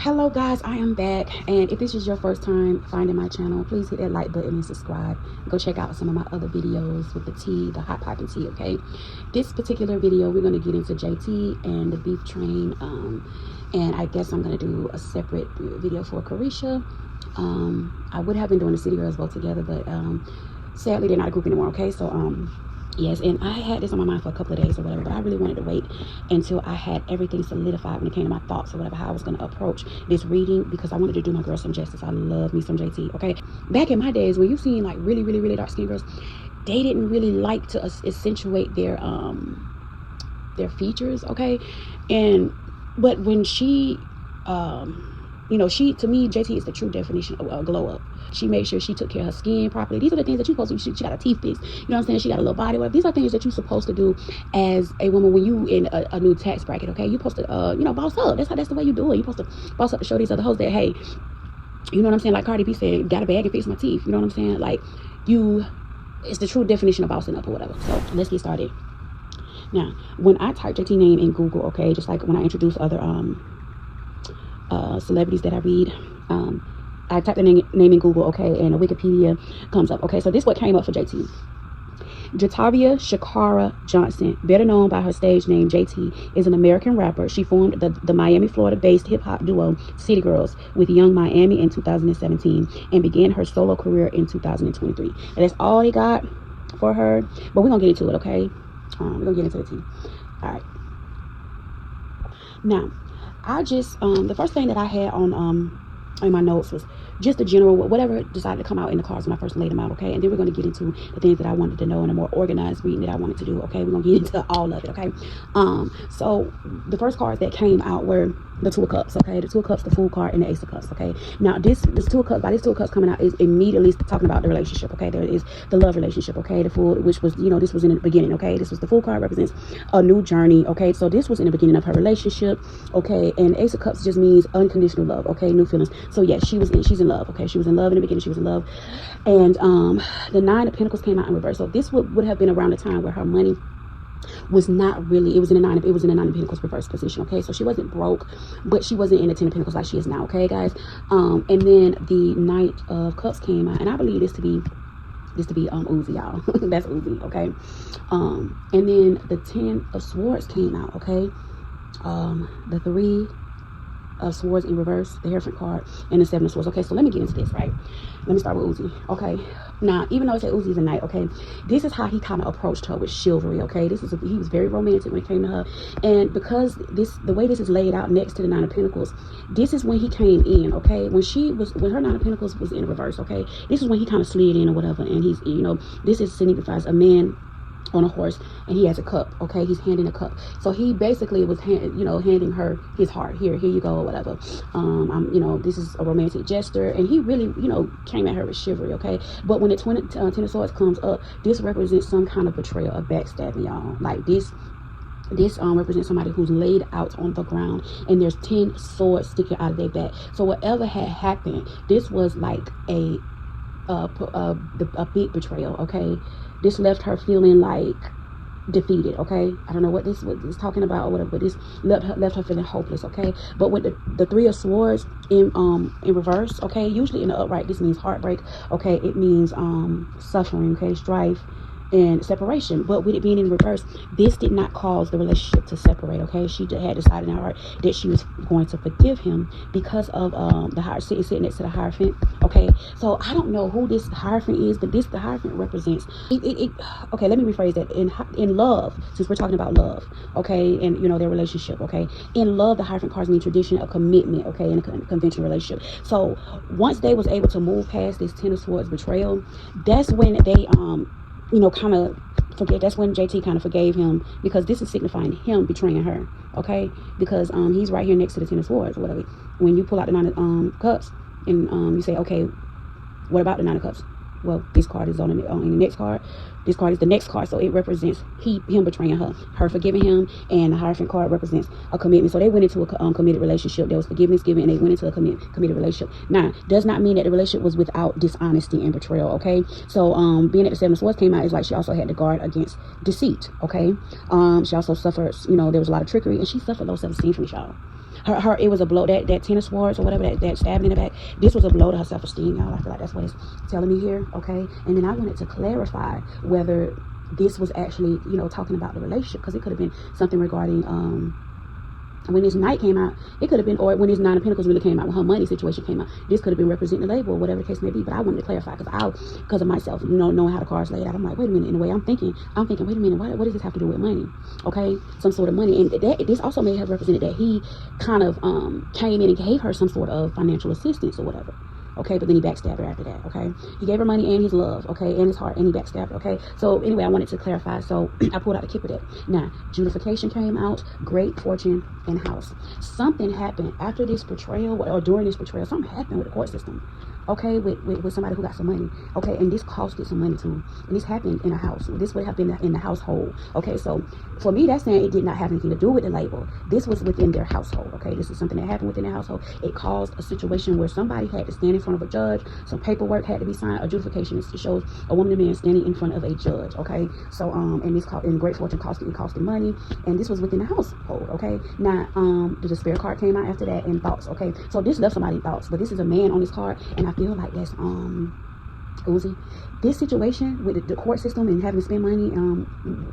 Hello guys, I am back, and if this is your first time finding my channel, please hit that like button and subscribe. Go check out some of my other videos with the tea, the hot piping tea. Okay, this particular video we're going to get into JT and the beef train, and I guess I'm going to do a separate video for Carisha. I would have been doing the City Girls both together, but sadly they're not a group anymore. Okay, so yes, and I had this on my mind for a couple of days or whatever, but I really wanted to wait until I had everything solidified when it came to my thoughts or whatever, how I was going to approach this reading, because I wanted to do my girl some justice. I love me some JT. Okay, back in my days when you seen like really dark skinned girls, they didn't really like to accentuate their features. Okay, but when she she, to me, JT is the true definition of a glow up. She made sure she took care of her skin properly. These are the things that you're supposed to do. She got a teeth fix. You know what I'm saying? She got a little body work. These are things that you're supposed to do as a woman when you in a new tax bracket. Okay, you're supposed to boss up. That's the way you do it. You're supposed to boss up to show these other hoes that, hey, you know what I'm saying? Like Cardi B said, got a bag and fix my teeth. You know what I'm saying? Like, it's the true definition of bossing up or whatever. So let's get started. Now, when I type JT name in Google, okay, just like when I introduce other celebrities that I read, I type the name in Google, okay, and a Wikipedia comes up. Okay, so this is what came up for JT. Jatavia Shakara Johnson, better known by her stage name JT, is an American rapper. She formed the Miami, Florida-based hip-hop duo City Girls with Young Miami in 2017 and began her solo career in 2023. And that's all they got for her, but we're gonna get into it, okay? We're gonna get into the tea. All right. Now, I just the first thing that I had on in my notes was just the general whatever decided to come out in the cards when I first laid them out, okay? And then we're going to get into the things that I wanted to know in a more organized reading that I wanted to do, okay? We're going to get into all of it, okay? So the first cards that came out were the Two of Cups, okay? The Two of Cups, the Fool card, and the Ace of Cups, okay? Now this Two of Cups, by this Two of Cups coming out, is immediately talking about the relationship, okay? There is the love relationship, okay? The Fool, which was, this was in the beginning, okay? This was the Fool card, represents a new journey, okay? So this was in the beginning of her relationship, okay? And Ace of Cups just means unconditional love, okay? New feelings. So yes, she's in love, okay? She was in love in the beginning, she was in love. And the Nine of Pentacles came out in reverse. So this would have been around the time where her money was not really, it was in the Nine of Pentacles reverse position, okay? So she wasn't broke, but she wasn't in the Ten of Pentacles like she is now, okay, guys? And then the Knight of Cups came out, and I believe this to be Uzi, y'all. That's Uzi, okay? And then the Ten of Swords came out, okay? The Three of Swords in reverse, the Hierophant card, and the Seven of Swords. Okay, so let me get into this, right? Let me start with Uzi. Okay, now even though I said Uzi's a knight, okay, this is how he kind of approached her with chivalry. Okay, he was very romantic when it came to her, and because the way this is laid out next to the Nine of Pentacles, this is when he came in. Okay, when her Nine of Pentacles was in reverse. Okay, this is when he kind of slid in or whatever, and he's this signifies a man on a horse, and he has a cup, okay? He's handing a cup. So he basically was handing her his heart. Here you go, or whatever. This is a romantic gesture, and he really came at her with chivalry, okay? But when the Ten of Swords comes up, this represents some kind of betrayal, a backstabbing, y'all. Like this represents somebody who's laid out on the ground, and there's 10 swords sticking out of their back. So whatever had happened, this was like a big betrayal, okay? This left her feeling like defeated, okay? I don't know what this was talking about or whatever, but this left her feeling hopeless, okay? But with the Three of Swords in reverse, okay, usually in the upright, this means heartbreak, okay? It means suffering, okay? Strife and separation. But with it being in reverse, this did not cause the relationship to separate, okay? She had decided in her heart that she was going to forgive him because of the Hierophant sitting next to the Hierophant, okay? So I don't know who this Hierophant is, but the Hierophant represents okay, let me rephrase that. In love, since we're talking about love, okay, and their relationship, okay, in love, the Hierophant cards mean tradition, a commitment, okay, in a conventional relationship. So once they was able to move past this Ten of Swords betrayal, that's when they kind of forget. That's when JT kind of forgave him, because this is signifying him betraying her, okay? Because he's right here next to the Ten of Swords or whatever. When you pull out the Nine of Cups and you say, okay, what about the Nine of Cups? Well, this card is on the next card. This card is the next card, so it represents him betraying her forgiving him, and the Hierophant card represents a commitment. So they went into a committed relationship. There was forgiveness given, and they went into a committed relationship. Now, does not mean that the relationship was without dishonesty and betrayal, okay? So being that the Seven of Swords came out, is like she also had to guard against deceit, okay? She also suffered, there was a lot of trickery, and she suffered low self-esteem from y'all. her it was a blow, that tennis swords or whatever, that stabbing in the back, this was a blow to her self-esteem, y'all. I feel like that's what it's telling me here, okay? And then I wanted to clarify whether this was actually, talking about the relationship, because it could have been something regarding when this knight came out, it could have been, or when this nine of pentacles really came out, when her money situation came out, this could have been representing the label or whatever the case may be. But I wanted to clarify, because of myself, knowing how the cards laid out, I'm like, wait a minute. In the way I'm thinking, wait a minute, what does this have to do with money? Okay, some sort of money. And this also may have represented that he kind of came in and gave her some sort of financial assistance or whatever. Okay, but then he backstabbed her after that. Okay, he gave her money and his love, okay, and his heart, and he backstabbed her. Okay, so anyway, I wanted to clarify. So I pulled out the Kipper deck. Now, Judification came out, Great Fortune, and House. Something happened after this betrayal, or during this betrayal. Something happened with the court system. Okay, with somebody who got some money. Okay, and this costed some money too. And this happened in a house. This would have been in the household. Okay, so for me, that's saying it did not have anything to do with the label. This was within their household. Okay, this is something that happened within their household. It caused a situation where somebody had to stand in front of a judge. Some paperwork had to be signed. Adjudication, it shows a woman and man standing in front of a judge. Okay, so and this in Great Fortune costing money, and this was within the household. Okay, now the Despair card came out after that, and Thoughts. Okay, so this left somebody in thoughts, but this is a man on this card, and I feel like that's Uzi. This situation with the court system and having to spend money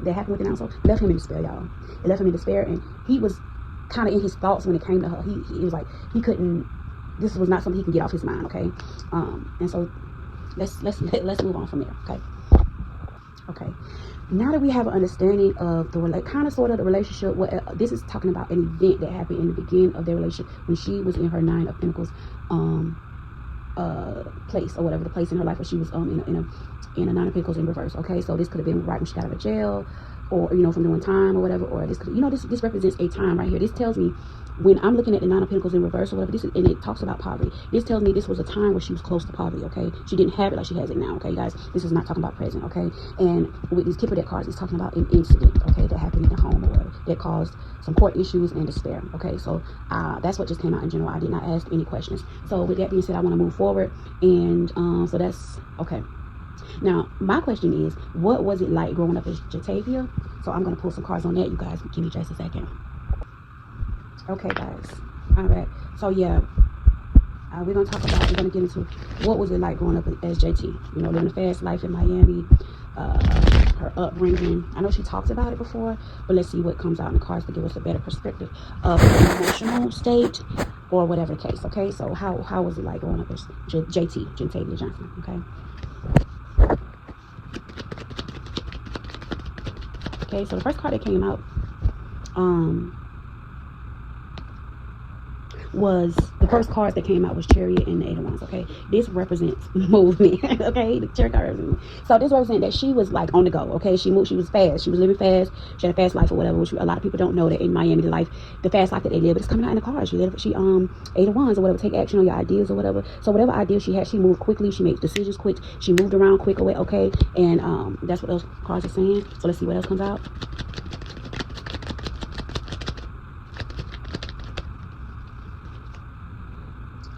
that happened within the household left him in despair, y'all. It left him in despair, and he was kind of in his thoughts when it came to her. He was like, he couldn't. This was not something he can get off his mind. Okay, and so let's move on from there. Okay. Now that we have an understanding of the kind of sort of the relationship, this is talking about an event that happened in the beginning of their relationship when she was in her Nine of Pentacles place, or whatever, the place in her life where she was in a Nine of Pentacles in reverse. Okay, so this could have been right when she got out of jail, or from doing time or whatever, or this could, this represents a time right here. This tells me, when I'm looking at the Nine of Pentacles in reverse or whatever, and it talks about poverty, this tells me this was a time where she was close to poverty. Okay, she didn't have it like she has it now. Okay, guys, this is not talking about present. Okay, and with these Kipper deck cards, it's talking about an incident, okay, that happened in the home or whatever, that caused some court issues and despair. Okay, so that's what just came out in general. I did not ask any questions. So with that being said, I want to move forward, and so that's okay. Now, my question is, what was it like growing up as Jatavia? So I'm going to pull some cards on that, you guys. Give me just a second. Okay, guys. All right. So, yeah, we're going to get into what was it like growing up as JT. Living a fast life in Miami, her upbringing. I know she talked about it before, but let's see what comes out in the cards to give us a better perspective of her emotional state or whatever the case. Okay, so how was it like growing up as JT, Jatavia Johnson? Okay, so the first card that came out was Chariot and the Eight of Wands. Okay, this represents movement. Okay, the Chariot card represents movement. So this represents that she was like on the go. Okay, she moved, she was fast, she was living fast, she had a fast life or whatever, which a lot of people don't know, that in Miami the fast life that they live, but it's coming out in the cards. She Eight of Wands or whatever, take action on your ideas or whatever. So whatever idea she had, she moved quickly, she made decisions quick, she moved around quick away. Okay, and that's what those cards are saying. So let's see what else comes out.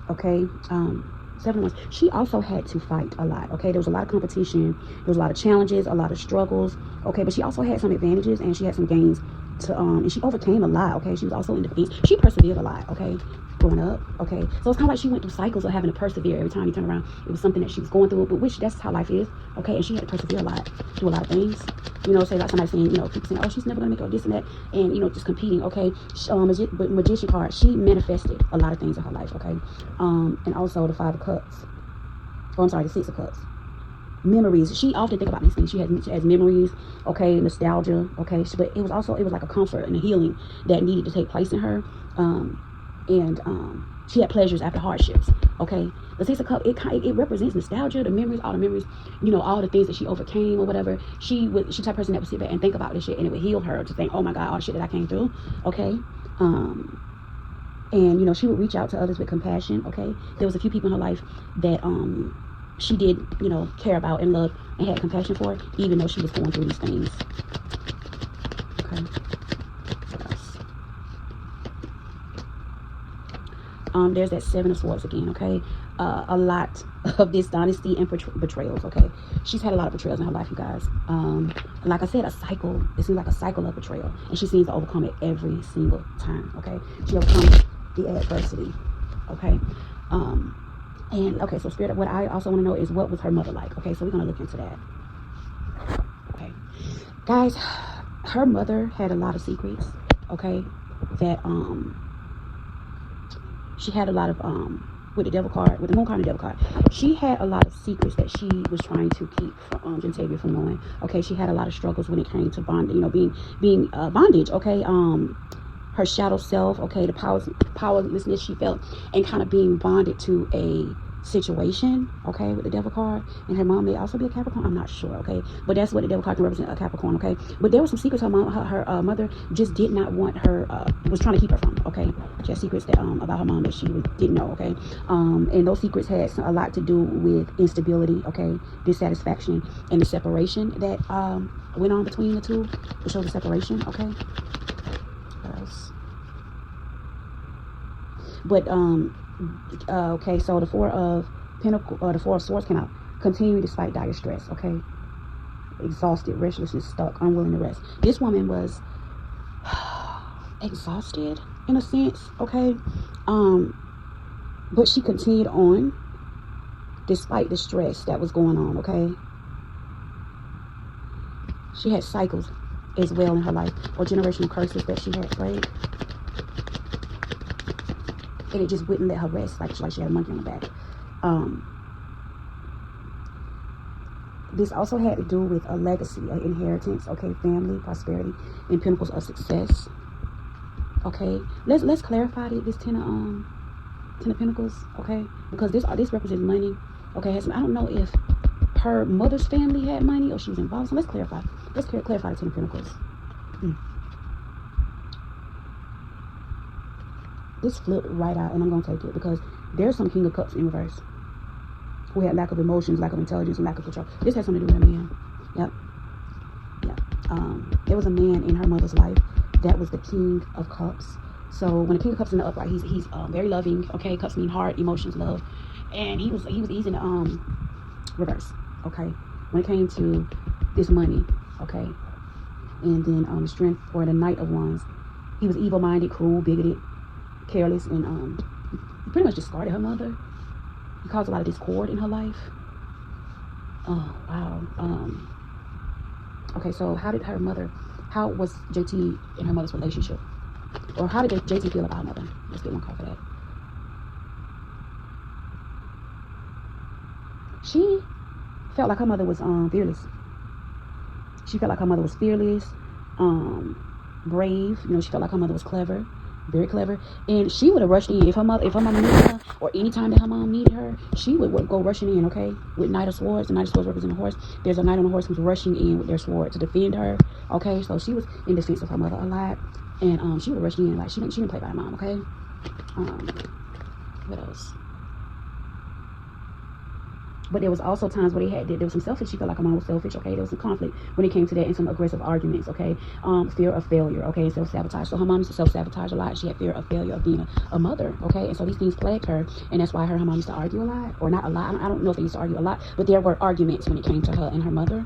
Okay, 7 of Wands. She also had to fight a lot. Okay, there was a lot of competition, there was a lot of challenges, a lot of struggles. Okay, but she also had some advantages and she had some gains to and she overcame a lot. Okay, she was also in defense. She persevered a lot. Okay, growing up. Okay, so it's kind of like she went through cycles of having to persevere. Every time you turn around, it was something that she was going through, but which that's how life is. Okay, and she had to persevere a lot, do a lot of things. Say like somebody saying, people saying, oh, she's never gonna make it, or this and that, and just competing. Okay, but Magician card, she manifested a lot of things in her life. Okay, and also the Five of Cups. Oh, I'm sorry, the Six of Cups. Memories. She often think about these things. She has memories. Okay, nostalgia. Okay, but it was like a comfort and a healing that needed to take place in her. And she had pleasures after hardships. Okay, the Six of Cups, it represents nostalgia, the memories, all the memories, all the things that she overcame or whatever. She's the type of person that would sit back and think about this shit, and it would heal her to think, oh my God, all the shit that I came through. Okay, and she would reach out to others with compassion. Okay, there was a few people in her life that she did care about and love and had compassion for, even though she was going through these things. Okay, what else? There's that Seven of Swords again. Okay, a lot of dishonesty and betrayals. Okay, she's had a lot of betrayals in her life, you guys. Like I said, a cycle. It seems like a cycle of betrayal, and she seems to overcome it every single time. Okay, she overcomes the adversity. Okay. And okay, so Spirit, what I also want to know is, what was her mother like? Okay, so we're gonna look into that. Okay, guys, her mother had a lot of secrets. Okay, that she had a lot of with the devil card, with the moon card and the devil card, she had a lot of secrets that she was trying to keep from Gentavia from knowing. Okay, she had a lot of struggles when it came to bond, being bondage. Okay, her shadow self. Okay, the powerlessness she felt, and kind of being bonded to a situation. Okay, with the devil card, and her mom may also be a Capricorn. I'm not sure. Okay, but that's what the devil card can represent, a Capricorn. Okay, but there were some secrets her mother just did not want her, was trying to keep her from. Okay, she had secrets that about her mom that she didn't know. Okay, and those secrets had a lot to do with instability. Okay, dissatisfaction, and the separation that went on between the two. To show the separation. Okay. But okay, so the Four of Pentacles, the Four of Swords came out. Continuing despite dire stress. Okay, exhausted, restlessness, stuck, unwilling to rest. This woman was exhausted in a sense. Okay, but she continued on despite the stress that was going on. Okay, she had cycles as well in her life, or generational curses that she had played. And it just wouldn't let her rest, like she had a monkey on the back. This also had to do with a legacy, an inheritance, okay, family, prosperity, and pinnacles of success. Okay, let's clarify this Ten of Pentacles, okay, because this represents money. Okay, I don't know if her mother's family had money or she was involved. So let's clarify. Let's clarify the Ten of Pentacles. This flipped right out, and I'm gonna take it because there's some King of Cups in reverse who had lack of emotions, lack of intelligence, and lack of control. This has something to do with a man. Yep. There was a man in her mother's life that was the King of Cups. So when the King of Cups in the upright, he's very loving. Okay, cups mean heart, emotions, love, and he was easy in reverse. Okay, when it came to this money. Okay, and then strength, or the Knight of Wands, he was evil-minded, cruel, bigoted, careless, and he pretty much discarded her mother. He caused a lot of discord in her life. Oh wow. Okay, so how was JT and her mother's relationship, or how did JT feel about her mother? Let's get one card for that. She felt like her mother was fearless. She felt like her mother was fearless, brave. She felt like her mother was clever, very clever, and she would have rushed in if her mom needed her, or any time that her mom needed her, she would go rushing in. Okay, with Knight of Swords. The Knight of Swords represents a horse. There's a knight on a horse who's rushing in with their sword to defend her. Okay, so she was in defense of her mother a lot, and she would rush in, like she didn't play by her mom. Okay, what else? But there was also times where there was some selfish. She felt like her mom was selfish. Okay, there was some conflict when it came to that, and some aggressive arguments. Okay, fear of failure. Okay, self-sabotage. So her mom used to self-sabotage a lot. She had fear of failure of being a mother. Okay, and so these things plagued her, and that's why her mom used to argue a lot, or not a lot. I don't know if they used to argue a lot, but there were arguments when it came to her and her mother,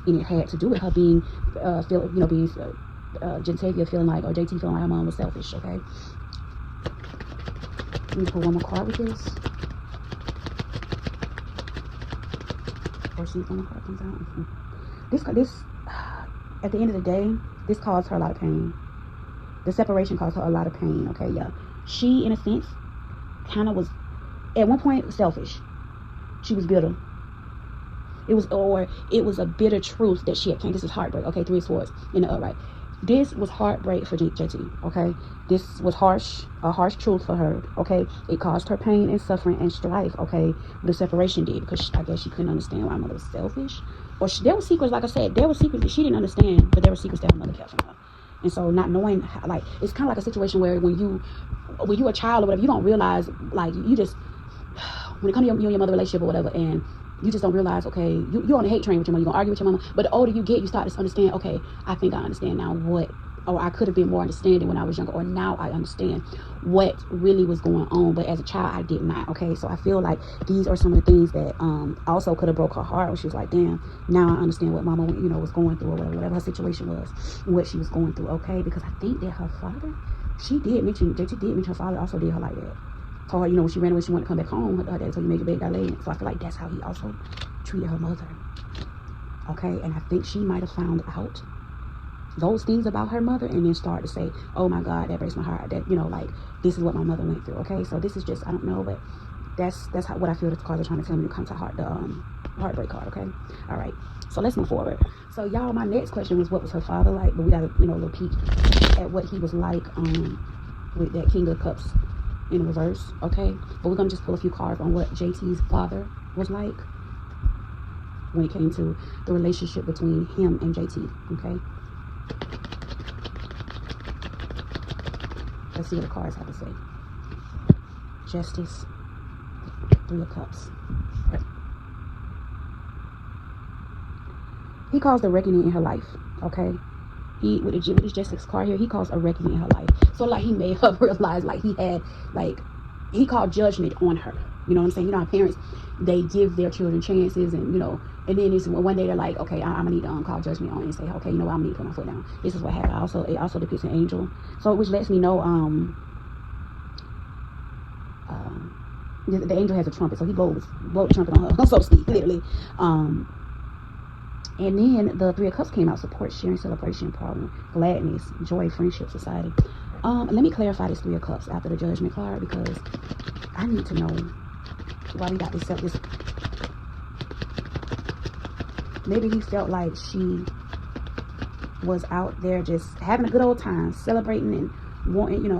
and it had to do with her being, Gentavia feeling like, or JT feeling like her mom was selfish. Okay, let me put one more card with this. Or see if one more card comes out. This at the end of the day, this caused her a lot of pain. The separation caused her a lot of pain. Okay, yeah. She, in a sense, kind of was, at one point, selfish. She was bitter. It was a bitter truth that she had came. This is heartbreak. Okay, Three of Swords in the upright. This was heartbreak for JT. Okay, this was a harsh truth for her. Okay, it caused her pain and suffering and strife. Okay, the separation did, because I guess she couldn't understand why her mother was selfish, or there were secrets. Like I said, there were secrets that she didn't understand, but there were secrets that her mother kept from her. And so, not knowing, like, it's kind of like a situation where when you're a child or whatever, you don't realize, like, you just, when it comes to you and your mother relationship or whatever, and you just don't realize, okay, you're on a hate train with your mother, you're gonna argue with your mama, but the older you get, you start to understand, okay, I think I understand now or I could have been more understanding when I was younger, or now I understand what really was going on, but as a child, I did not. Okay, so I feel like these are some of the things that also could have broke her heart, where she was like, damn, now I understand what mama, was going through, or whatever her situation was, what she was going through. Okay, because I think that her father JT did mention her father also did her like that. Told her, when she ran away, she wanted to come back home. Her dad told you, make your bed, got laid. So I feel like that's how he also treated her mother. Okay, and I think she might have found out those things about her mother and then started to say, oh my God, that breaks my heart. That, like, this is what my mother went through. Okay, so this is just, I don't know, but that's what I feel that the cards are trying to tell me to come to heart, the heartbreak card. Okay, all right, so let's move forward. So y'all, my next question was, what was her father like? But we got a little peek at what he was like with that King of Cups in reverse. Okay, but we're gonna just pull a few cards on what JT's father was like when it came to the relationship between him and JT. Okay, let's see what the cards have to say. Justice, 3 of Cups. He caused a reckoning in her life. Okay, with his Justice card here, he caused a reckoning in her life. So like, he made her realize, like, he called judgment on her. You know what I'm saying? How parents, they give their children chances, and and then it's one day they're like, okay, I'm gonna need to call judgment on it and say, okay, I'm gonna need to put my foot down. This is what happened. It also depicts an angel, so which lets me know the angel has a trumpet, so he blows the trumpet on her, so to speak, literally. And then the 3 of Cups came out: support, sharing, celebration, problem, gladness, joy, friendship, society. Let me clarify this 3 of Cups after the Judgment card, because I need to know why we got this up. Maybe he felt like she was out there just having a good old time, celebrating and wanting,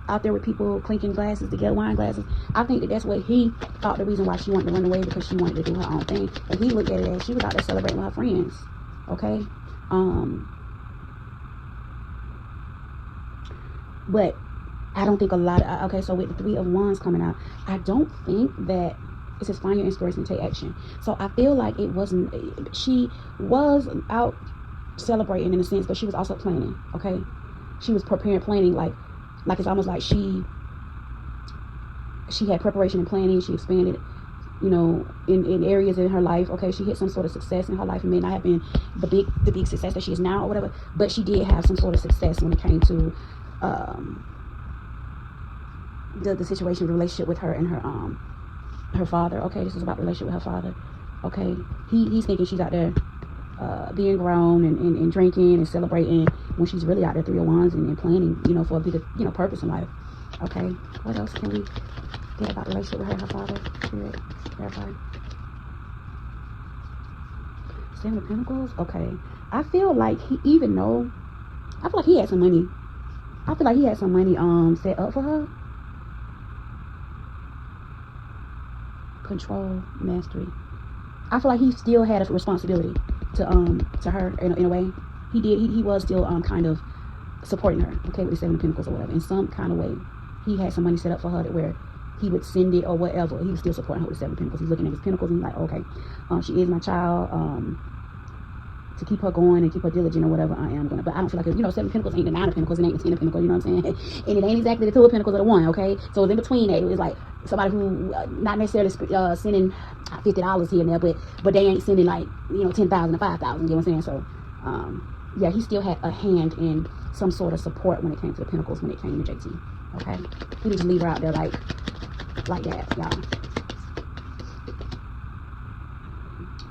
out there with people, clinking glasses together, wine glasses. I think that's what he thought the reason why she wanted to run away, because she wanted to do her own thing. But he looked at it as she was out there celebrating with her friends. Okay, but I don't think a lot of, okay, so with the 3 of Wands coming out, I don't think that it says find your inspiration and take action. So I feel like it wasn't, she was out celebrating in a sense, but she was also planning. Okay, she was planning, like it's almost like she had preparation and planning. She expanded, in areas in her life. Okay, she hit some sort of success in her life. It may not have been the big success that she is now or whatever, but she did have some sort of success when it came to the situation, the relationship with her and her father. Okay, this is about the relationship with her father. Okay, he's thinking she's out there being grown and drinking and celebrating, when she's really out there 3 of Wands and planning, for a bigger, purpose in life. Okay, what else can we get about the relationship with her and her father? Spirit, clarify. 7 of Pentacles. Okay, I feel like he had some money. I feel like he had some money set up for her. Control, mastery. I feel like he still had a responsibility to her in a way. He was still kind of supporting her, okay, with the 7 of Pentacles or whatever, in some kind of way. He had some money set up for her that where he would send it or whatever. He was still supporting her with the 7 of Pentacles. He's looking at his Pentacles and he's like, okay, she is my child. To keep her going and keep her diligent or whatever, I am gonna. But I don't feel like 7 of Pentacles ain't the 9 of Pentacles, it ain't the 10 of Pentacles, you know what I'm saying? And it ain't exactly the 2 of Pentacles or the 1, okay? So it's in between that. It was like somebody who not necessarily sending $50 here and there, but they ain't sending like 10,000 or 5,000. You know what I'm saying? So yeah, he still had a hand in some sort of support when it came to the Pentacles, when it came to JT. Okay, he didn't just leave her out there like that, y'all.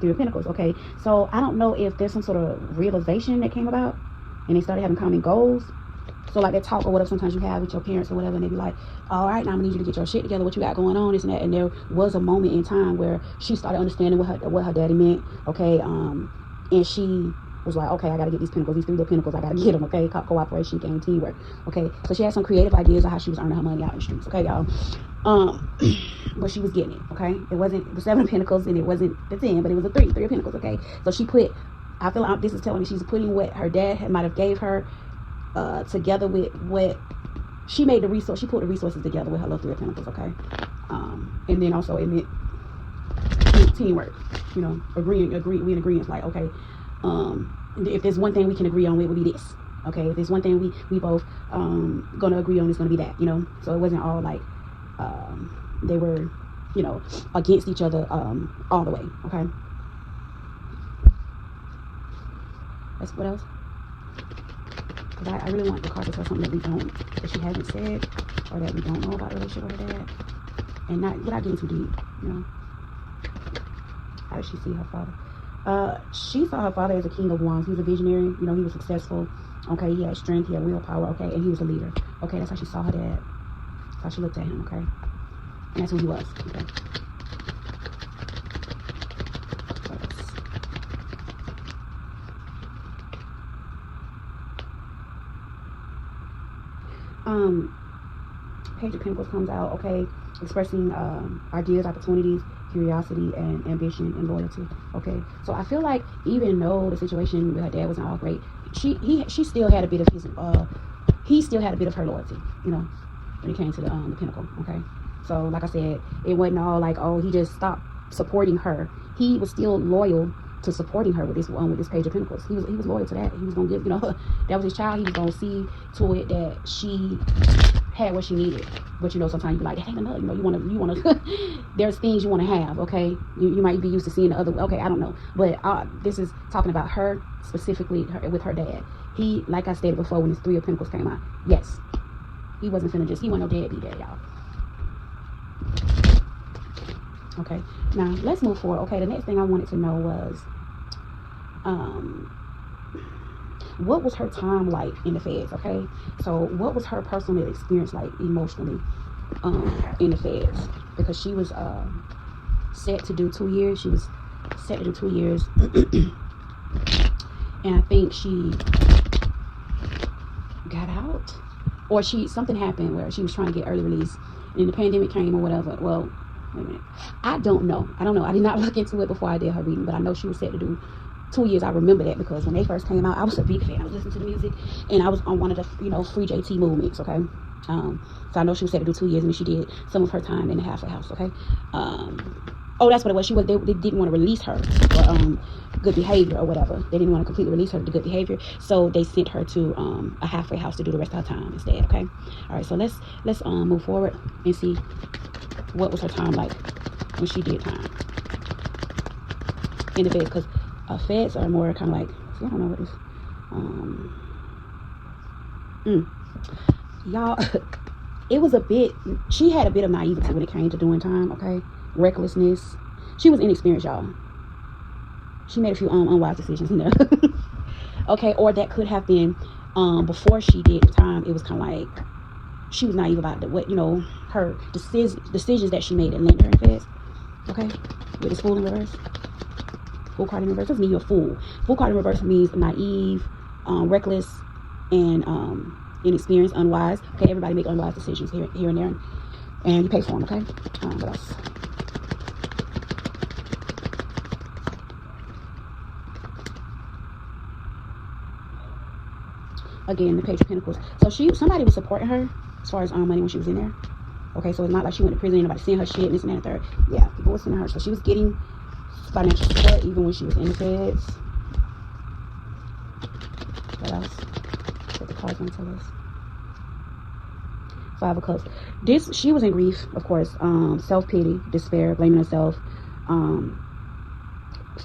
3 of Pentacles. Okay, so I don't know if there's some sort of realization that came about and they started having common goals. So like that talk or whatever sometimes you have with your parents or whatever, and they be like, all right, now I'm gonna need you to get your shit together, what you got going on, this and that. And there was a moment in time where she started understanding what her daddy meant. Okay, and she was like, okay, I gotta get these Pentacles, these 3 little Pentacles, I gotta get them. Okay, cooperation, game, teamwork. Okay, so she had some creative ideas of how she was earning her money out in the streets. Okay, y'all. But she was getting it. Okay, it wasn't the 7 of Pentacles and it wasn't the 10, but it was the 3 of Pentacles. Okay, so she put, I feel like this is telling me she's putting what her dad might have gave her together with what she made the resource. She put the resources together with her little 3 of Pentacles. Okay, and then also it meant teamwork. We in agreement. Like, okay, if there's one thing we can agree on, it would be this. Okay, if there's one thing we both gonna agree on, it's gonna be that. So it wasn't all like they were against each other all the way. Okay, that's what else. Because I really want the card to tell something that she hasn't said, or that we don't know about the relationship with her dad. And not without getting too deep, you know. How does she see her father? She saw her father as a king of wands. He was a visionary, you know, he was successful. Okay, he had strength, he had willpower, okay, and he was a leader. Okay, that's how she saw her dad. That's how she looked at him, okay? And that's who he was, okay? Page of Pentacles comes out, okay, expressing ideas, opportunities, curiosity, and ambition and loyalty. Okay, so I feel like even though the situation with her dad wasn't all great, she still had a bit of his he still had a bit of her loyalty, you know, when it came to the Pentacle. Okay, so like I said, it wasn't all like, oh, he just stopped supporting her. He was still loyal to supporting her with this Page of Pentacles. He was loyal to that. He was gonna give, you know, that was his child. He was gonna see to it that she had what she needed. But you know, sometimes you be like, that ain't enough. You know, you wanna there's things you wanna have, okay? You might be used to seeing the other, okay, I don't know. But this is talking about her specifically, with her dad. He, like I stated before, when his Three of Pentacles came out, yes, he wasn't finna he wasn't no deadbeat dad, y'all. Okay, now let's move forward. Okay, the next thing I wanted to know was what was her time like in the feds? Okay, so what was her personal experience like emotionally in the feds? Because she was set to do 2 years. She was set to do 2 years. And I think she got out, or something happened where she was trying to get early release, and the pandemic came or whatever. Well, wait a minute, I don't know. I did not look into it before I did her reading, but I know she was set to do 2 years. I remember that because when they first came out, I was a big fan. I was listening to the music, and I was on one of the, you know, free JT movements. Okay, so I know she was set to do 2 years, and she did some of her time in the halfway house. Okay, oh, that's what it was. They didn't want to release her for good behavior or whatever. They didn't want to completely release her to good behavior, so they sent her to a halfway house to do the rest of her time instead. Okay, all right. So let's move forward and see what was her time like when she did time in the bed, because feds are more kind of like, see, I don't know what this y'all. It was a bit, she had a bit of naivety when it came to doing time. Okay, recklessness. She was inexperienced, y'all. She made a few unwise decisions, you know. Okay, or that could have been before she did the time. It was kind of like she was naive about what, you know, her decisions that she made that landed her in feds. Okay, with this Fool in reverse. Fool card in reverse doesn't mean you're a fool. Fool card in reverse means naive, reckless, and inexperienced, unwise. Okay, everybody make unwise decisions here and there, and you pay for them. Okay, what else? Again, the Page of Pentacles. So somebody was supporting her as far as money when she was in there. Okay, so it's not like she went to prison, anybody seeing her shit, and this and that and third. Yeah, people were sending her. So she was getting financial support even when she was in the feds. What else? What the cards want to tell us? Five of Cups. She was in grief, of course. Self-pity, despair, blaming herself,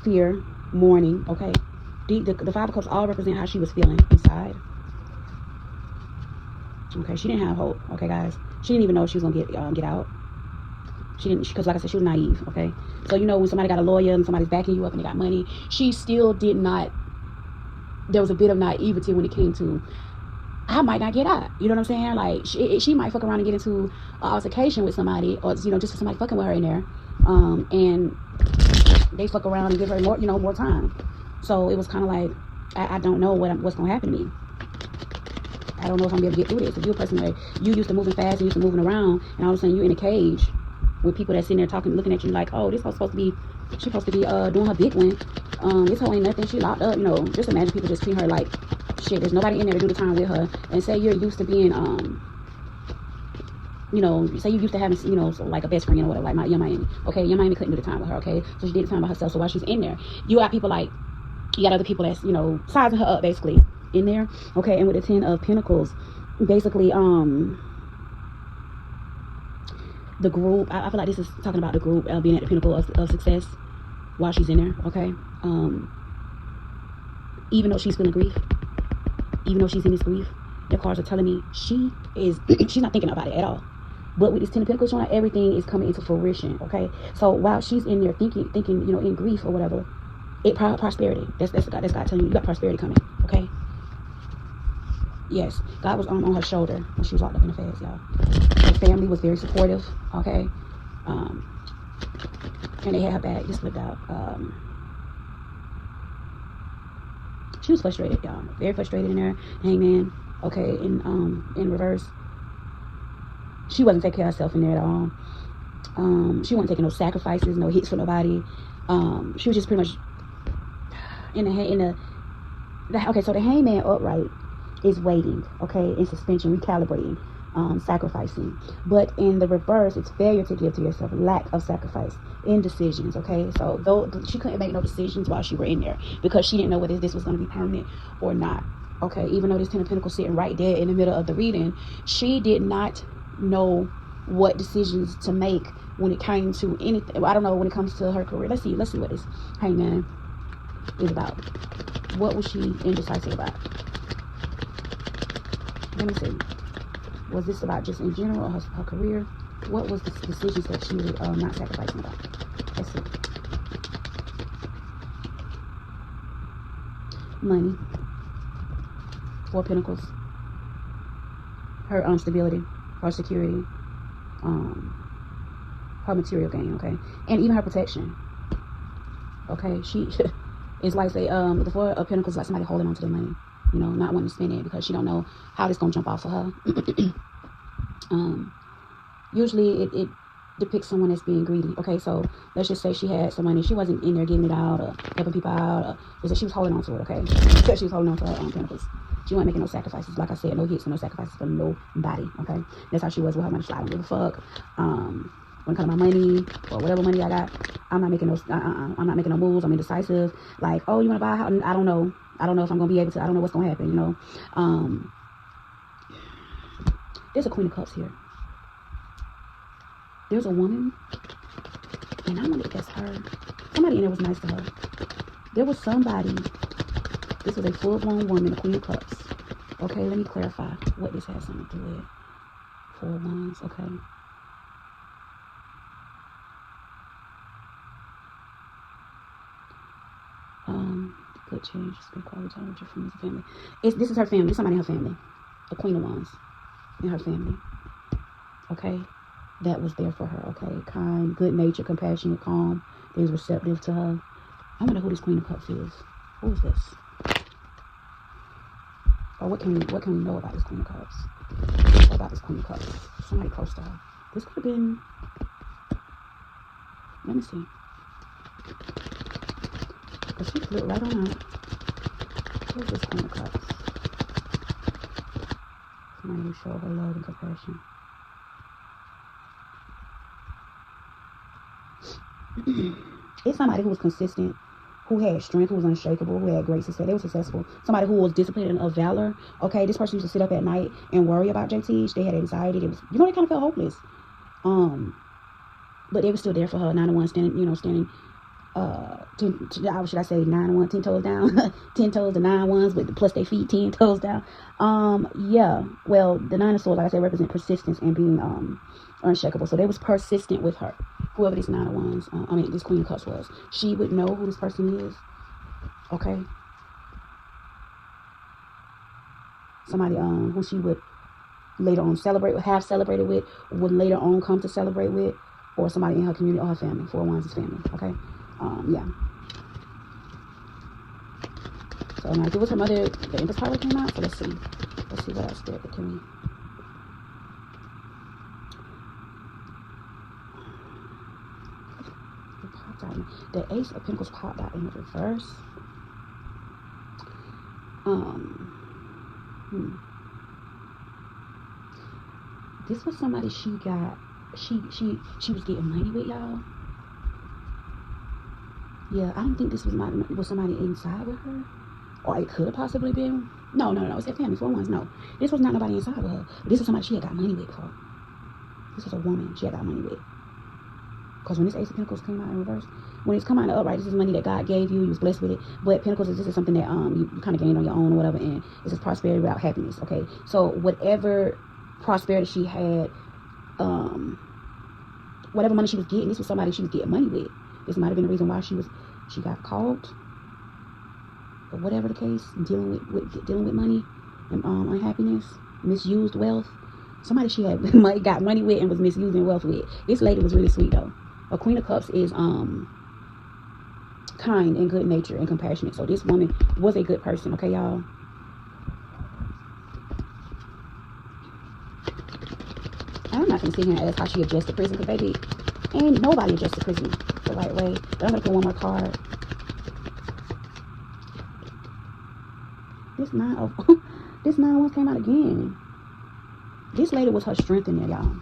fear, mourning. Okay, the Five of Cups all represent how she was feeling inside. Okay, she didn't have hope. Okay, guys, she didn't even know she was gonna get out. She didn't, because like I said, she was naive. Okay, so you know, when somebody got a lawyer and somebody's backing you up and they got money, she still did not. There was a bit of naivety when it came to, I might not get out. You know what I'm saying? Like she might fuck around and get into an altercation with somebody, or you know, just for somebody fucking with her in there, and they fuck around and give her more, you know, more time. So it was kind of like, I don't know what's gonna happen to me. I don't know if I'm gonna be able to get through this. If you're a person where you used to moving fast and used to moving around, and all of a sudden you're in a cage with people that's sitting there talking, looking at you like, oh, this whole supposed to be, she's supposed to be doing her big one. This whole ain't nothing. She locked up. You know, just imagine people just treat her like shit. There's nobody in there to do the time with her. And say you're used to being, you know, say you used to having, you know, so like a best friend or whatever, like Young Miami. Okay, Young Miami couldn't do the time with her. Okay, so she did the time by herself. So while she's in there, you got people like, you got other people that's, you know, sizing her up basically in there. Okay, and with the 10 of Pentacles, basically, the group, I feel like this is talking about the group being at the pinnacle of success while she's in there. Okay, even though she's feeling grief, even though she's in this grief, the cards are telling me she's not thinking about it at all. But with this Ten of Pentacles showing, everything is coming into fruition. Okay, so while she's in there thinking, in grief or whatever, prosperity. That's God telling you got prosperity coming. Okay. Yes, God was on her shoulder when she was locked up in the feds, y'all. Her family was very supportive. Okay, and they had her back. Just flipped out. She was frustrated, y'all. Very frustrated in there. Hangman. Okay, in reverse. She wasn't taking care of herself in there at all. She wasn't taking no sacrifices, no hits for nobody. She was just pretty much okay, so the hangman upright is waiting, okay, in suspension, recalibrating, sacrificing. But in the reverse, it's failure to give to yourself, lack of sacrifice, indecisions, okay? So though she couldn't make no decisions while she were in there because she didn't know whether this was going to be permanent or not, okay? Even though this Ten of Pentacles sitting right there in the middle of the reading, she did not know what decisions to make when it came to anything. I don't know, when it comes to her career. Let's see what this hangman is about. What was she indecisive about? Let me see. Was this about just in general, or her career? What was the decisions that she was not sacrificing about? Let's see. Money. Four Pentacles. Her stability, her security, her material gain, okay, and even her protection. Okay, she is like say the Four of Pentacles, like somebody holding on to their money, not wanting to spend it because she don't know how this gonna jump off of her. Usually it depicts someone that's being greedy. Okay, so let's just say she had some money, she wasn't in there giving it out or helping people out, or she was holding on to it. Okay, she was holding on to her Pentacles. She wasn't making no sacrifices. Like I said, no hits and no sacrifices for nobody. Okay, that's how she was with her money. I don't give a fuck. When it comes to my money or whatever money I got, I'm not making no. I'm not making no moves. I'm indecisive. Like, oh, you want to buy a house? I don't know. I don't know if I'm gonna be able to. I don't know what's gonna happen. There's a Queen of Cups here. There's a woman, and I wonder if that's her. Somebody in there was nice to her. There was somebody. This was a full-blown woman, a Queen of Cups. Okay, let me clarify what this has something to do with. 4 Wands, okay. Good change, good quality time with your friends and family. This is her family. Somebody in her family. A Queen of Wands in her family. Okay, that was there for her. Okay, kind, good nature, compassionate, calm. They was receptive to her. I wonder who this Queen of Cups is. Who is this? Or what can we know about this Queen of Cups? What about this Queen of Cups? Somebody close to her. This could have been. Let me see. Because she flipped right on out. Who's this Queen of Cups? Somebody who showed her love and compassion. It's somebody who was consistent, who had strength, who was unshakable, who had great success. They were successful. Somebody who was disciplined and of valor. Okay, this person used to sit up at night and worry about JT. They had anxiety. They was, they kind of felt hopeless. But they were still there for her. 9 to 1, standing. 10 should I say 9 to 1, 10 toes down, 10 toes to 9 ones with plus their feet 10 toes down. Yeah. Well, the 9 of Swords, like I said, represent persistence and being unshakable. So they was persistent with her. Whoever this 9 of Wands, this Queen of Cups was, she would know who this person is. Okay. Somebody who she would later on have celebrated with, would later on come to celebrate with, or somebody in her community or her family. 4 Wands is family. Okay. Yeah. So now, it was her mother. The Empress power came out. So let's see what else did it to me. The Ace of Pentacles popped out in the reverse. This was somebody she got. She was getting money with, y'all. Yeah, I don't think this was somebody inside with her, or it could have possibly been. No. It's a family. 4 Wands. No, this was not nobody inside with her. This was somebody she had got money with. For. This was a woman she had got money with. Because when this Ace of Pentacles came out in reverse, when it's come out in the upright, this is money that God gave you. You was blessed with it. But Pentacles is, this is something that you kind of gained on your own or whatever. And this is prosperity without happiness. Okay. So whatever prosperity she had, whatever money she was getting, this was somebody she was getting money with. This might have been the reason why she got caught. But whatever the case, dealing with money and unhappiness, misused wealth. Somebody she had got money with and was misusing wealth with. This lady was really sweet though. A Queen of Cups is kind and good natured and compassionate. So this woman was a good person, okay, y'all? I'm not gonna sit here and ask how she adjusted prison, because baby, ain't nobody adjusted prison the right way. But I'm gonna put one more card. This nine of wands came out again. This lady was her strength in there, y'all.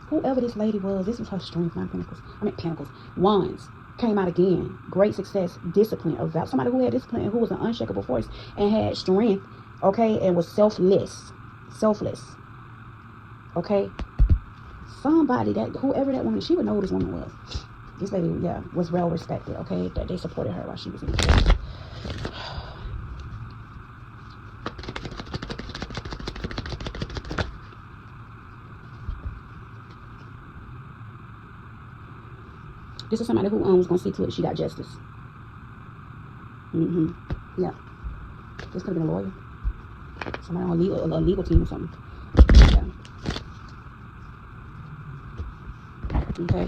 Whoever this lady was, this was her strength. Not Pentacles. I mean Pentacles. Wands came out again. Great success, discipline, about somebody who had discipline and who was an unshakable force and had strength, okay, and was selfless. Okay. Somebody that, whoever that woman, she would know who this woman was. This lady, yeah, was well respected, okay, that they supported her while she was in the church. This is somebody who was going to see to it she got justice. Yeah. This could have been a lawyer. Somebody on a legal team or something. Yeah. Okay.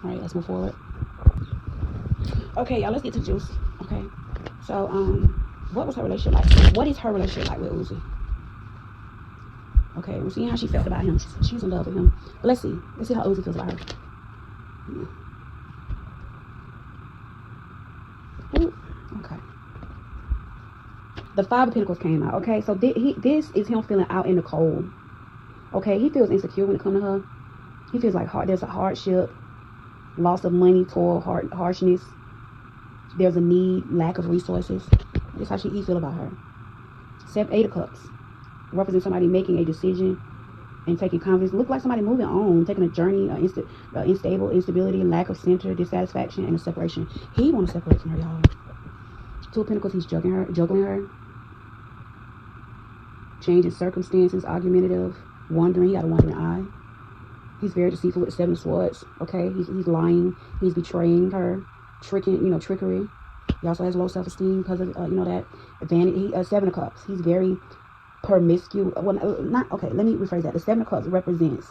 All right, let's move forward. Okay, y'all, let's get to the juice. Okay. So, what was her relationship like? What is her relationship like with Uzi? Okay, we're seeing how she felt about him. She's in love with him. But let's see. Let's see how Uzi feels about her. Yeah. Ooh, okay. The Five of Pentacles came out. Okay, so this is him feeling out in the cold. Okay, he feels insecure when it comes to her. He feels like there's a hardship, loss of money, toil, harshness. There's a need, lack of resources. That's how he feel about her. Eight of Cups represents somebody making a decision and taking confidence. Look like somebody moving on, taking a journey, instability, lack of center, dissatisfaction, and a separation. He want to separate from her, y'all. Two of Pentacles, he's juggling her. Changing circumstances, argumentative, wandering. He got a wandering eye. He's very deceitful with the Seven of Swords. Okay, he's lying. He's betraying her, trickery. He also has low self-esteem because of that vanity. Seven of Cups. He's very promiscuous. Well, not okay. Let me rephrase that. The Seven of Cups represents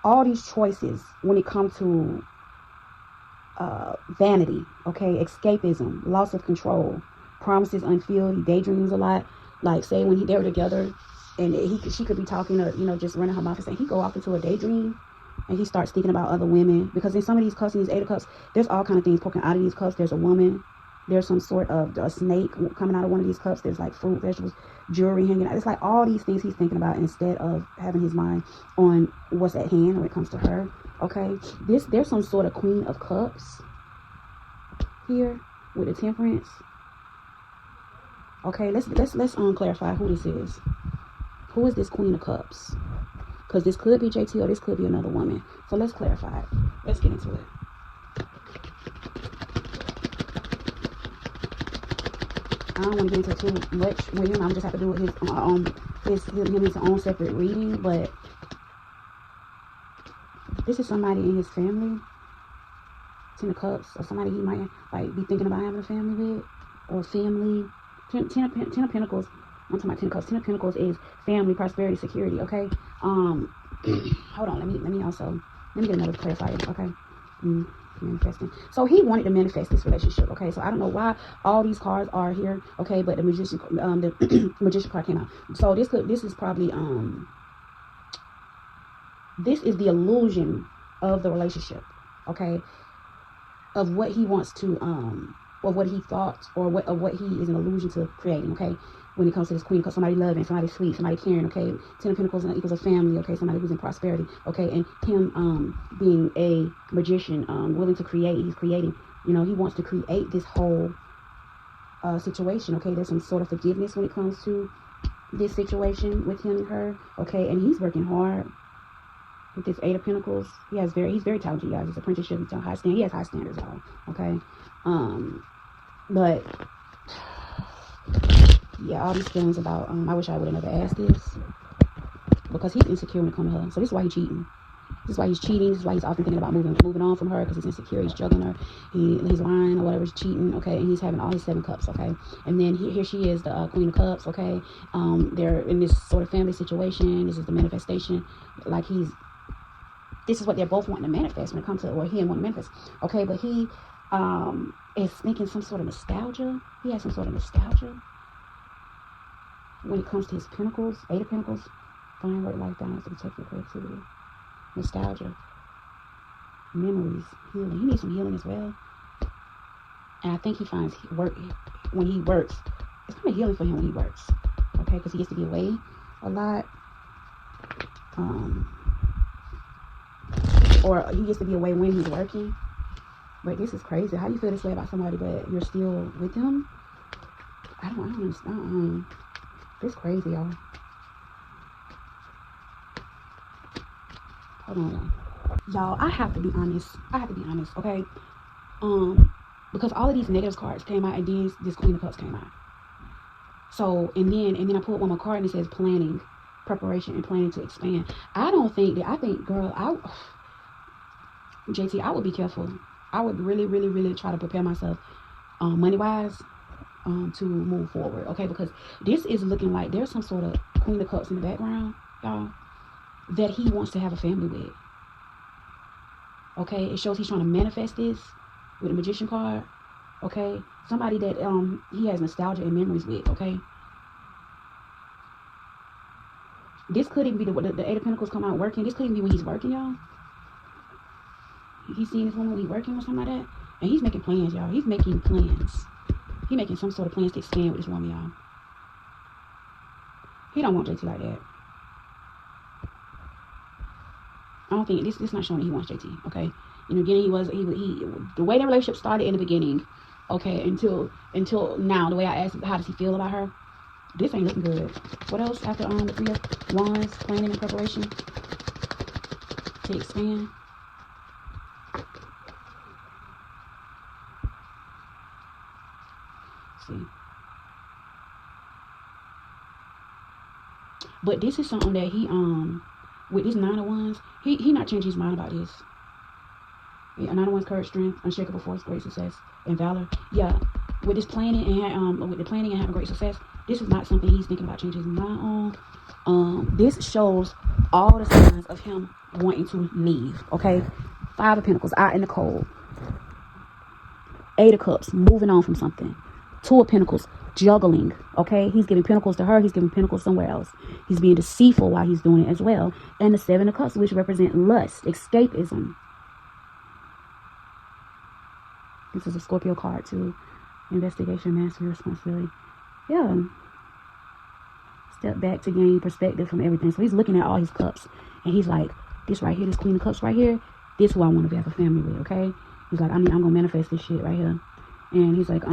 all these choices when it comes to vanity. Okay, escapism, loss of control, promises unfulfilled. He daydreams a lot. Like say when they were together, and she could be talking to just running her mouth and saying he go off into a daydream. And he starts thinking about other women. Because in some of these cups, in these Eight of Cups, there's all kind of things poking out of these cups. There's a woman. There's some sort of a snake coming out of one of these cups. There's like fruit, vegetables, jewelry hanging out. It's like all these things he's thinking about instead of having his mind on what's at hand when it comes to her. Okay. There's some sort of Queen of Cups here with the Temperance. Okay, let's clarify who this is. Who is this Queen of Cups? Because this could be JT or this could be another woman. So let's clarify it. Let's get into it. I don't want to get into too much with him. I'm just have to do his own separate reading. But this is somebody in his family. Ten of Cups, or somebody he might be thinking about having a family with, or family. Ten of Pentacles. I'm talking about 10 of Cups. 10 of Pentacles is family, prosperity, security. Okay. Hold on. Let me get another clarifier. Okay. Manifesting. So he wanted to manifest this relationship. Okay. So I don't know why all these cards are here. Okay, but the magician, the magician card came out. So this is probably this is the illusion of the relationship. Okay. Of what he wants to or what he thought, or what he is an illusion to creating. Okay. When it comes to this Queen, because somebody loving, somebody sweet, somebody caring, okay? Ten of Pentacles equals a family, okay? Somebody who's in prosperity, okay? And him being a magician, willing to create, he's creating, he wants to create this whole situation, okay? There's some sort of forgiveness when it comes to this situation with him and her, okay, and he's working hard with this Eight of Pentacles. He's very talented, guys. His apprenticeship, he's on high standard. He has high standards, y'all. Okay, but yeah, all these feelings about I wish I would have never asked this, because he's insecure when it comes to her. So this is why he's cheating. This is why he's cheating. This is why he's often thinking about moving on from her, because he's insecure. He's juggling her. He's lying or whatever. He's cheating. Okay, and he's having all his 7 cups. Okay, and then here she is, the Queen of Cups. Okay, they're in this sort of family situation. This is the manifestation. Like this is what they're both wanting to manifest when it comes to, or he want to manifest. Okay, but he is thinking some sort of nostalgia. He has some sort of nostalgia when it comes to his pentacles, 8 of Pentacles. Find work life balance and protect your creativity. Nostalgia, memories, healing. He needs some healing as well. And I think he finds work when he works. It's kind of healing for him when he works. Okay, because he gets to be away a lot. Or he gets to be away when he's working. But this is crazy. How do you feel this way about somebody, but you're still with them? I don't understand. It's crazy, y'all. Hold on, y'all. I have to be honest, okay? Because all of these negative cards came out, and then this Queen of Cups came out. So, and then I pulled one more card, and it says planning, preparation, and planning to expand. I think, girl, JT, I would be careful. I would really try to prepare myself, money-wise, to move forward, okay? Because this is looking like there's some sort of Queen of Cups in the background, y'all, that he wants to have a family with. Okay, it shows he's trying to manifest this with the Magician card. Okay, somebody that he has nostalgia and memories with. Okay, this could even be the 8 of Pentacles come out working. This could even be when he's working, y'all. He's seeing this woman when he's working or something like that, and he's making plans, y'all. He's making plans. He's making some sort of plans to expand with this woman, y'all. He don't want JT like that. I don't think this not showing that he wants JT. Okay, in the beginning he the way the relationship started in the beginning, okay, until now, the way I asked him how does he feel about her, this ain't looking good. What else after the 3 of Wands, planning and preparation to expand? Let's see. But this is something that he with this 9 of Wands, he not changing his mind about this. Yeah, 9 of Wands, courage, strength, unshakable force, great success, and valor. Yeah, with this planning and with the planning and having great success, this is not something he's thinking about changing his mind on. This shows all the signs of him wanting to leave. Okay, 5 of Pentacles, out in the cold. 8 of Cups, moving on from something. 2 of Pentacles, juggling. Okay, he's giving pentacles to her, he's giving pentacles somewhere else. He's being deceitful while he's doing it as well. And the 7 of Cups, which represent lust, escapism. This is a Scorpio card too. Investigation, mastery, responsibility. Yeah. Step back to gain perspective from everything. So he's looking at all his cups, and he's like, this right here, this Queen of Cups right here, this is who I want to have a family with. Okay, he's like, I'm gonna manifest this shit right here. And he's like,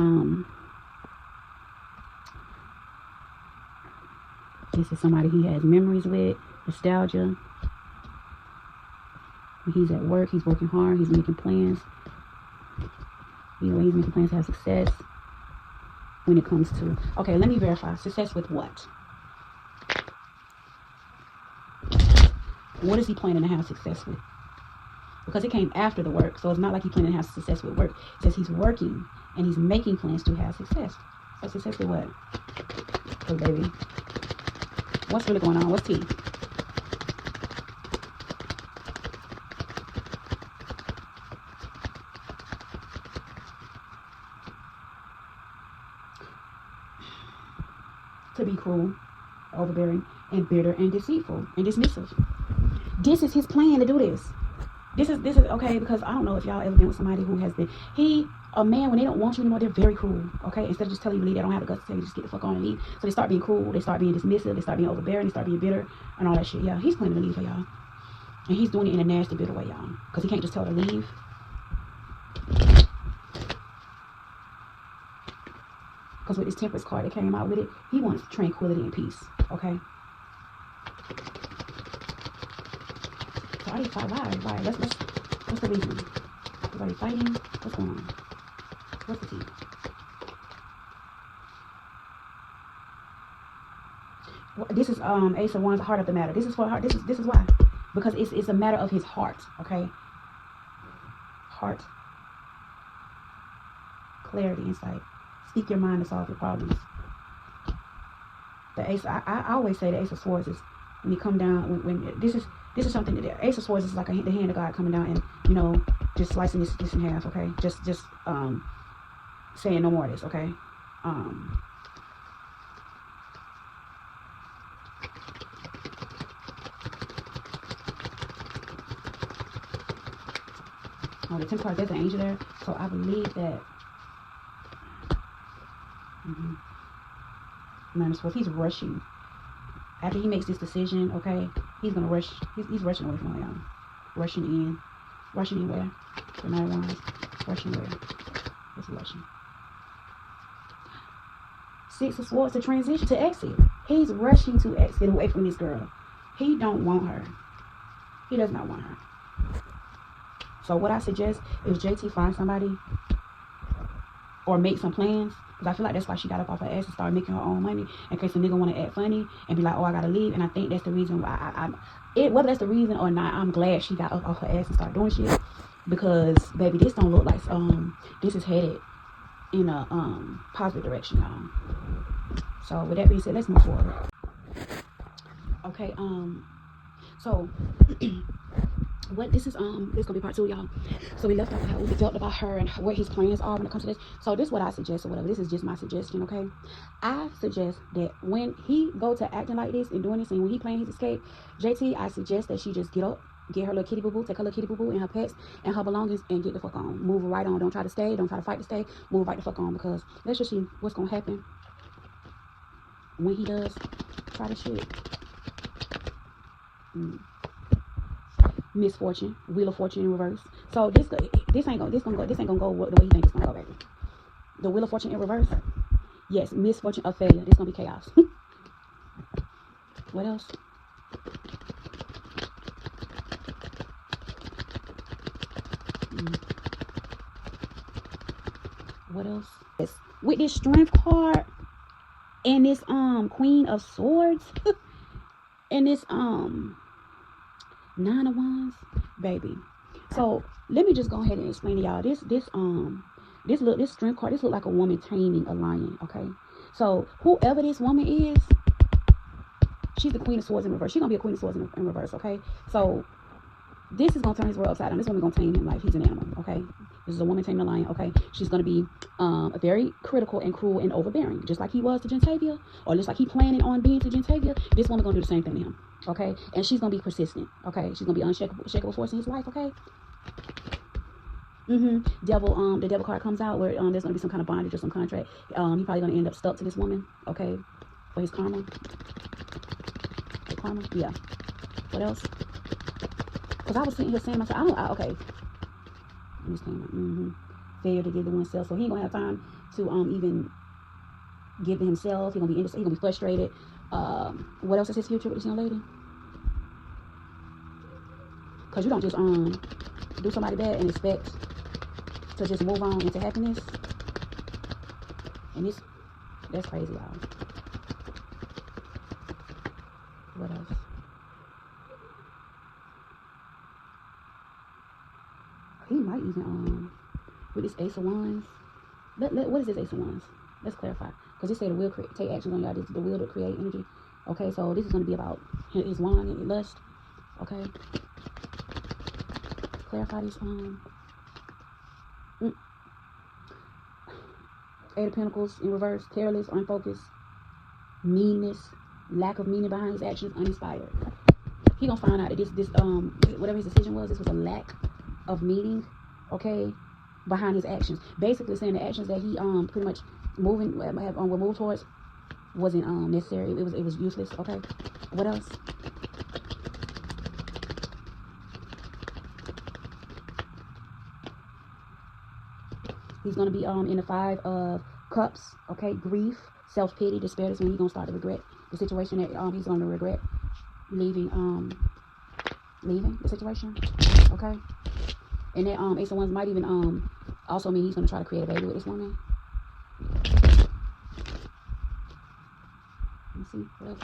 this is somebody he has memories with, nostalgia. When he's at work, he's working hard, he's making plans. You know, he's making plans to have success when it comes to, okay, let me verify. Success with what? What is he planning to have success with? Because it came after the work, so it's not like he's planning to have success with work. It says he's working and he's making plans to have success. So success with what? Oh, baby. What's really going on? What's tea? To be cruel, overbearing, and bitter, and deceitful, and dismissive. This is his plan to do this. This is okay, because I don't know if y'all ever been with somebody who has been, a man, when they don't want you anymore, they're very cruel, okay? Instead of just telling you to leave, they don't have the guts to tell you just get the fuck on and leave. So they start being cruel, they start being dismissive, they start being overbearing, they start being bitter, and all that shit. Yeah, he's planning to leave for y'all. And he's doing it in a nasty, bitter way, y'all. Because he can't just tell her to leave. Because Because with this Temperance card that came out with it, he wants tranquility and peace. Okay. So are they fighting? Why? What's the reason? Are they fighting? What's going on? What's the tea? Well, this is Ace of Wands, heart of the matter. This is for heart. This is why. Because it's a matter of his heart. Okay. Heart. Clarity, insight. Speak your mind to solve your problems. The Ace, I always say the Ace of Swords is when you come down, when this is something that the Ace of Swords is like the hand of God coming down and, you know, just slicing this in half, okay? Just saying no more of this, okay? Oh, the 10 cards, there's an angel there. So I believe that Man of Swords, he's rushing. After he makes this decision, okay, he's gonna rush. He's rushing away from y'all. Rushing in where? The Knight of Wands. Rushing where? It's rushing. 6 of Swords to transition, to exit. He's rushing to exit away from this girl. He don't want her. He does not want her. So what I suggest is JT find somebody or make some plans. Because I feel like that's why she got up off her ass and started making her own money in case a nigga want to act funny and be like, oh, I gotta leave. And I think that's the reason why whether that's the reason or not, I'm glad she got up off her ass and started doing shit. Because, baby, this don't look like, this is headed in a, positive direction, y'all. So, with that being said, let's move forward. Okay, so, what this is gonna be part 2, y'all. So we left off how we felt about her and what his plans are when it comes to this. So this is what I suggest or whatever. This is just my suggestion, okay? I suggest that when he go to acting like this and doing this and when he playing his escape, JT, I suggest that she just get up, get her little kitty boo-boo, take her little kitty boo-boo and her pets and her belongings and get the fuck on. Move right on. Don't try to stay. Don't try to fight to stay. Move right the fuck on, because let's just see what's gonna happen when he does try to shit. Misfortune, Wheel of Fortune in reverse. So this ain't gonna go the way you think it's gonna go, baby. The Wheel of Fortune in reverse. Yes, misfortune of failure. This gonna be chaos. What else? What else? Yes. With this Strength card and this Queen of Swords and this 9 of Wands, baby. So let me just go ahead and explain to y'all this Strength card. This look like a woman taming a lion. Okay, so whoever this woman is, she's the Queen of Swords in reverse. She's gonna be a Queen of Swords in reverse. Okay, so this is gonna turn his world upside down. This woman gonna tame him like he's an animal. Okay, this is a woman taming a lion. Okay, she's gonna be very critical and cruel and overbearing, just like he was to Gentavia, or just like he planning on being to Gentavia. This woman gonna do the same thing to him. Okay, and she's gonna be persistent. Okay, she's gonna be unshakable force in his life. Okay. Devil. The devil card comes out where there's gonna be some kind of bondage or some contract. He probably gonna end up stuck to this woman. Okay, for his karma. The karma. Yeah. What else? Because I was sitting here saying myself, okay. Failure to give to oneself, so he ain't gonna have time to even give to himself. He's gonna be frustrated. What else is his future with this young lady? Because you don't just do somebody bad and expect to just move on into happiness. And that's crazy, y'all. What else? He might even with this Ace of Wands. What is this Ace of Wands? Let's clarify, because it said the will take actions on y'all. This is the will to create energy. Okay, so this is going to be about his wand and lust. Okay, clarify this. Eight of Pentacles in reverse. Careless, unfocused, meanness, lack of meaning behind his actions, uninspired. He gonna find out that this whatever his decision was, this was a lack of meaning, okay, behind his actions. Basically saying the actions that he pretty much will move towards wasn't necessary. It was useless. Okay, what else? He's gonna be in the 5 of Cups, okay, grief, self-pity, despair. Is when he's gonna start to regret the situation that he's gonna regret leaving the situation. Okay. And then Ace of Wands might even also mean he's gonna try to create a baby with this woman. Let me see what else.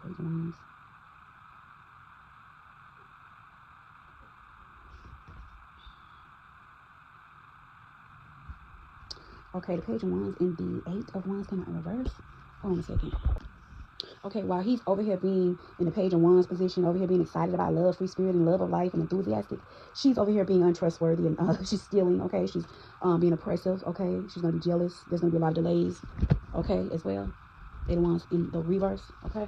Page of Wands. Okay, the Page of Wands and the Eight of Wands came out in reverse. Hold on a second. Okay, while he's over here being in the Page of Wands position, over here being excited about love, free spirit, and love of life, and enthusiastic, she's over here being untrustworthy, and she's stealing, okay? She's being oppressive, okay? She's going to be jealous. There's going to be a lot of delays, okay, as well. Eight of Wands in the reverse, okay?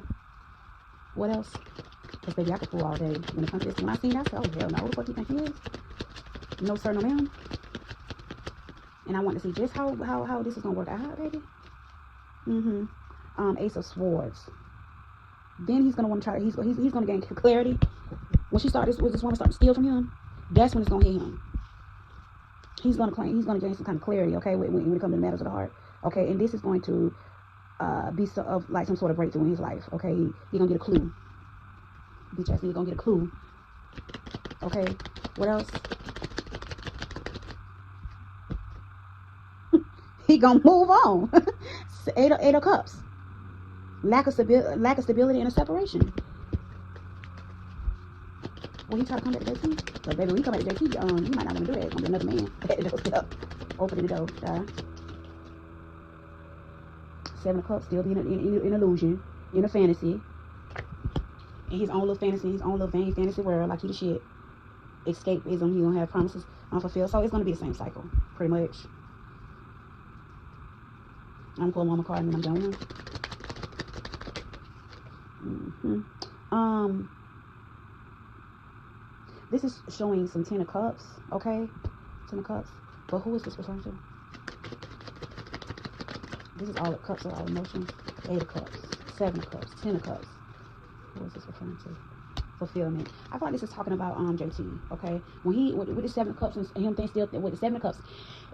What else? Because, baby, I could fool all day. When it comes to this, when I see that, I said, oh, hell no, who the fuck you think he is? No, sir, no, ma'am. And I want to see just how this is going to work out, baby. Ace of Swords. Then he's gonna want to try. He's gonna gain clarity when this woman start to steal from him. That's when it's gonna hit him. He's gonna gain some kind of clarity. Okay, when it comes to the matters of the heart. Okay, and this is going to be like some sort of breakthrough in his life. Okay, he's gonna get a clue. Bitch ass nigga gonna get a clue. Okay, what else? He gonna move on. Eight of Cups. Lack of stability and a separation. Will he try to come back to JT? But baby, when he come back to JT, you might not want to do that. It's gonna be another man at the doorstep, opening the door. Seven of Cups, still being in illusion, in a fantasy, in his own little fantasy, his own little vain fantasy world, like he the shit. Escapism, he gonna have promises unfulfilled. So it's gonna be the same cycle, pretty much. I'm gonna pull one more card and then I'm done with him. This is showing some 10 of Cups, okay? 10 of Cups. But who is this referring to? This is all the cups, are all emotions. 8 of Cups, 7 of Cups, 10 of Cups. Who is this referring to? Fulfillment. I thought this is talking about JT, okay? When he with the 7 of Cups and him still with the 7 of Cups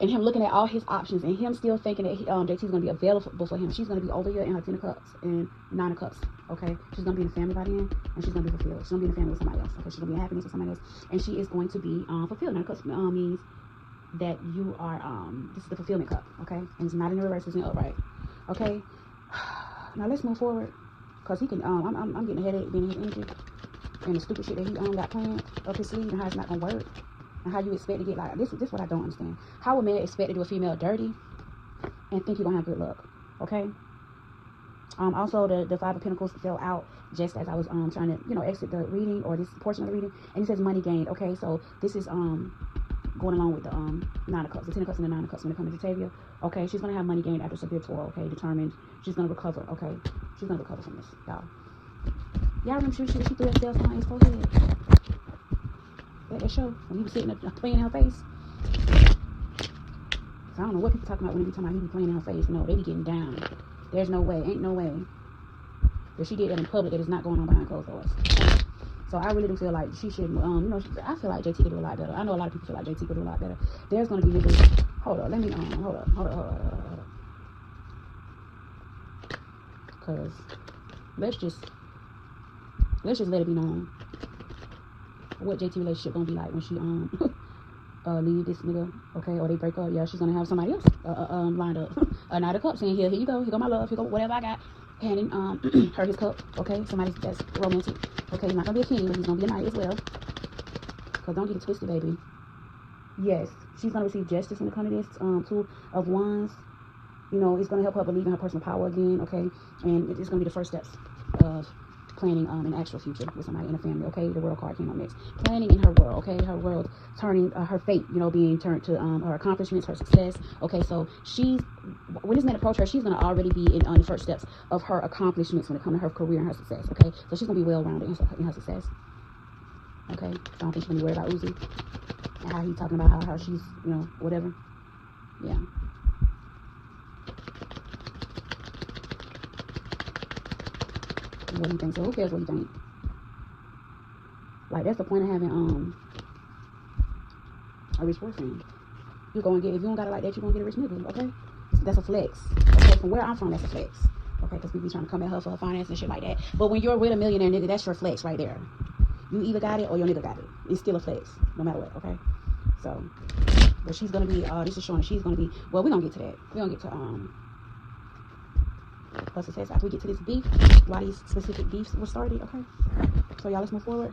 and him looking at all his options and him still thinking that JT's gonna be available for him. She's gonna be over here in her 10 of Cups and 9 of Cups, okay? She's gonna be in a family by the end and she's gonna be fulfilled. She's gonna be in a family with somebody else, okay? She's gonna be in happiness with somebody else and she is going to be fulfilled. 9 of Cups means that you are this is the fulfillment cup, okay? And it's not in the reverse, it's in the upright, okay? Now let's move forward because he can I'm getting a headache being in his energy. And the stupid shit that he got planned up his sleeve and how it's not gonna work. And how you expect to get like this is what I don't understand. How a man expect to do a female dirty and think you're gonna have good luck. Okay? Also the 5 of Pentacles fell out just as I was trying to, exit the reading or this portion of the reading. And it says money gained. Okay, so this is going along with the 9 of Cups, the 10 of Cups and the 9 of Cups when it comes to Tavia. Okay, she's gonna have money gained after severe toil, okay, determined. She's gonna recover, okay? She's gonna recover from this, y'all. Y'all remember she threw that Zelle on his forehead? That show when he was sitting up playing in her face. So I don't know what people talking about when they be talking about he be playing in her face. No, they be getting down. There's no way, ain't no way. If she did that in public, it is not going on behind closed doors. So I really do feel like she should, I feel like JT could do a lot better. I know a lot of people feel like JT could do a lot better. There's gonna be niggas. Hold up, let me hold up. Cause let's just let it be known what JT relationship gonna be like when she leave this nigga, okay, or they break up. Yeah, she's gonna have somebody else lined up. A 9 of Cups saying here you go my love, here go whatever I got, handing her his cup, okay, somebody that's romantic, okay, he's not gonna be a king, but he's gonna be a knight as well. Cause don't get it twisted, baby. Yes, she's gonna receive justice when it comes to this 2 of Wands. It's gonna help her believe in her personal power again, okay, and it's gonna be the first steps of planning an actual future with somebody in a family, okay? The World card came up next. Planning in her world, okay? Her world turning, her fate, being turned to her accomplishments, her success, okay? So when this man approach her, she's going to already be in the first steps of her accomplishments when it comes to her career and her success, okay? So she's going to be well-rounded in her success, okay? So I don't think she's going to be worried about Uzi and how he's talking about how she's, whatever. Yeah. What do you think? So who cares what you think? Like, that's the point of having a rich boyfriend. You go and get, if you don't got it like that, you gonna get a rich nigga, okay? That's a flex. Okay, from where I'm from, that's a flex. Okay, because we be trying to come at her for her finance and shit like that. But when you're with a millionaire nigga, that's your flex right there. You either got it or your nigga got it. It's still a flex, no matter what, okay? So, but she's gonna be, this is showing she's gonna be, well, we're gonna get to that. We're gonna get to, her success after we get to this beef, why these specific beefs were started, okay? So y'all, let's move forward.